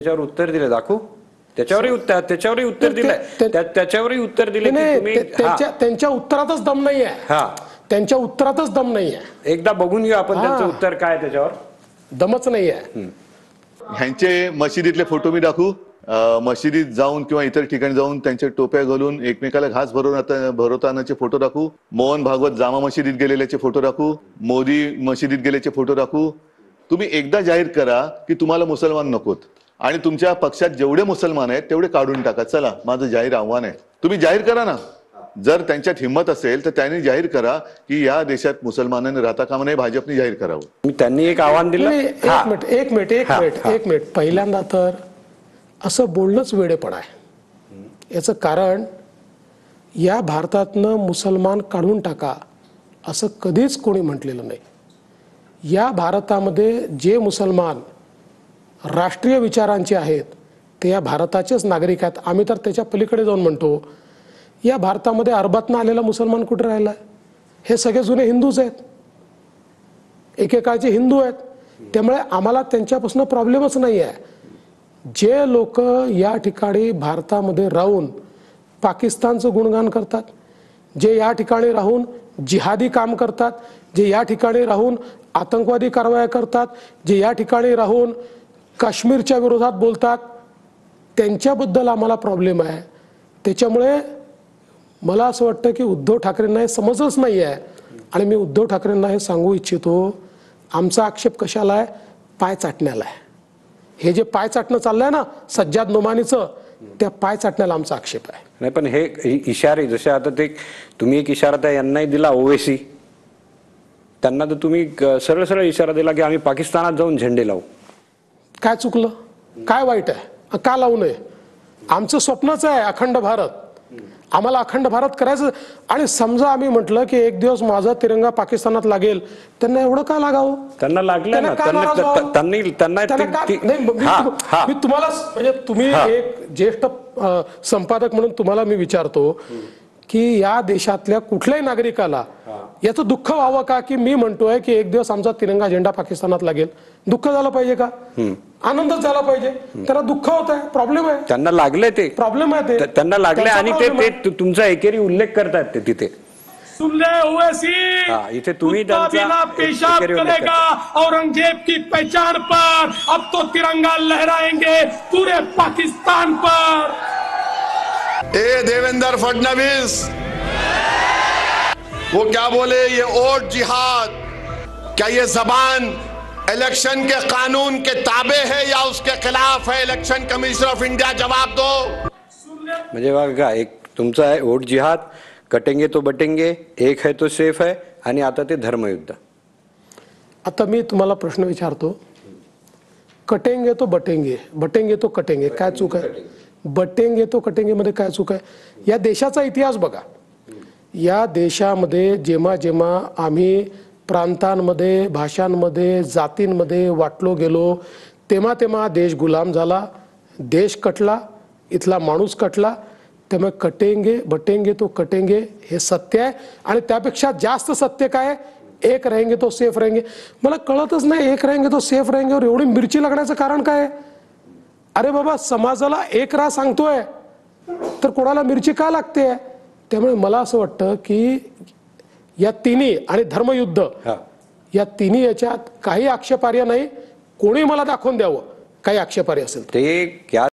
त्याच्यावर उत्तर दिले दाखवू त्याच्यावरही उत्तर दिलंय त्याच्यावरही उत्तर दिले की तुम्ही त्यांच्या उत्तरातच दम नाही आहे त्यांच्या उत्तरातच दम नाही आहे एकदा बघून घेऊ आपण त्यांचं उत्तर काय त्याच्यावर दमच नाही आहे ह्यांचे मशिदीतले फोटो मी दाखवू मशिदीत जाऊन किंवा इतर ठिकाणी जाऊन त्यांच्या टोप्या घालून एकमेकाला घास भरवतानाचे फोटो दाखवू मोहन भागवत जामा मशिदीत गेलेल्याचे फोटो दाखवू मोदी मशिदीत गेल्याचे फोटो दाखवू तुम्ही एकदा जाहीर करा की तुम्हाला मुसलमान नकोत आणि तुमच्या पक्षात जेवढे मुसलमान आहेत तेवढे काढून टाका चला माझं जाहीर आव्हान आहे तुम्ही जाहीर करा ना जर त्यांच्यात हिंमत असेल तर त्यांनी जाहीर करा की या देशात मुसलमानांनी राहता कामा नये भाजपने जाहीर करावं त्यांनी एक आव्हान दिलं एक मिनिट पहिल्यांदा तर असं बोलणंच वेडेपण आहे याचं कारण या भारतातनं मुसलमान काढून टाका असं कधीच कोणी म्हटलेलं नाही या भारतामध्ये जे मुसलमान राष्ट्रीय विचारांचे आहेत ते या भारताचेच नागरिक आहेत आम्ही तर त्याच्या पलीकडे जाऊन म्हणतो या भारतामध्ये अरबातनं आलेला मुसलमान कुठे राहिला हे सगळे जुने हिंदूच आहेत एकेकाळचे हिंदू आहेत त्यामुळे आम्हाला त्यांच्यापासून प्रॉब्लेमच नाही आहे जे लोक या ठिकाणी भारतामध्ये राहून पाकिस्तानचं गुणगान करतात जे या ठिकाणी राहून जिहादी काम करतात जे या ठिकाणी राहून आतंकवादी कारवाया करतात जे या ठिकाणी राहून काश्मीरच्या विरोधात बोलतात त्यांच्याबद्दल आम्हाला प्रॉब्लेम आहे त्याच्यामुळे मला असं वाटतं की उद्धव ठाकरेंना हे समजच नाही आहे आणि मी उद्धव ठाकरेंना हे सांगू इच्छितो आमचा आक्षेप कशाला आहे पाय चाटण्याला आहे हे जे पाय चाटणं चाललंय ना सज्जाद नोमानीचं त्या पाय चाटण्याला आमचा आक्षेप आहे नाही पण हे इशारे जसे आता ते तुम्ही एक इशारा त्या यांनाही दिला ओवेसी त्यांना तर तुम्ही सरळ सरळ इशारा दिला की आम्ही पाकिस्तानात जाऊन झेंडे लावू काय चुकलं काय वाईट आहे का लावू नये आमचं स्वप्नच आहे अखंड भारत आम्हाला अखंड भारत करायचं आणि समजा आम्ही म्हटलं की एक दिवस माझा तिरंगा पाकिस्तानात लागेल त्यांना एवढं का लागावं त्यांना लागलं ना मी तुम्हाला म्हणजे तुम्ही एक ज्येष्ठ संपादक म्हणून तुम्हाला मी विचारतो की या देशातल्या कुठल्याही नागरिकाला याचं दुःख व्हावं का की मी म्हणतोय की एक दिवस आमचा तिरंगा झेंडा पाकिस्तानात लागेल दुःख झालं पाहिजे का आनंदच झाला पाहिजे त्याला दुःख होत आहे प्रॉब्लेम आहे त्यांना लागले ते प्रॉब्लेम आहे ते त्यांना लागले आणि ते तुमचा एकेरी उल्लेख करतात ते तिथे इथे तुम्ही पेशाब करेगा औरंगजेब की पहचान पर अब तो तिरंगा लहराएंगे पूरे पाकिस्तान पर देवेंद्र फडणवीस वो क्या बोले ये वोट जिहाद क्या ये जबान इलेक्शन के कानून के ताबे है या उसके खिलाफ है इलेक्शन कमिश्नर ऑफ इंडिया जवाब दो म्हणजे बघा एक तुमचा आहे वोट जिहाद कटेंगे तो बटेंगे एक है तो सेफ है आणि आता ते धर्मयुद्ध आता मी तुम्हाला प्रश्न विचारतो कटेंगे तो बटेंगे बटेंगे तो कटेंगे काय चूक आहे बटेंगे तो कटेंगे मध्ये काय चूक आहे या देशाचा इतिहास बघा या देशामध्ये जेव्हा जेव्हा आम्ही प्रांतांमध्ये भाषांमध्ये जातींमध्ये वाटलो गेलो तेव्हा तेव्हा देश गुलाम झाला देश कटला इथला माणूस कटला त्यामुळे कटेंगे बटेंगे तो कटेंगे हे सत्य आहे आणि त्यापेक्षा जास्त सत्य काय एक रहेंगे तो सेफ रहेंगे मला कळतच नाही एक रहेंगे तो सेफ रहेंगे और एवढी मिरची लागण्याचं कारण काय आहे अरे बाबा समाजाला एक राह सांगतोय तर कोणाला मिरची का लागते त्यामुळे मला असं वाटतं की या तिन्ही आणि धर्मयुद्ध या तिन्ही याच्यात काही आक्षेपार्ह नाही कोणी मला दाखवून द्यावं काही आक्षेपार्ह असेल ते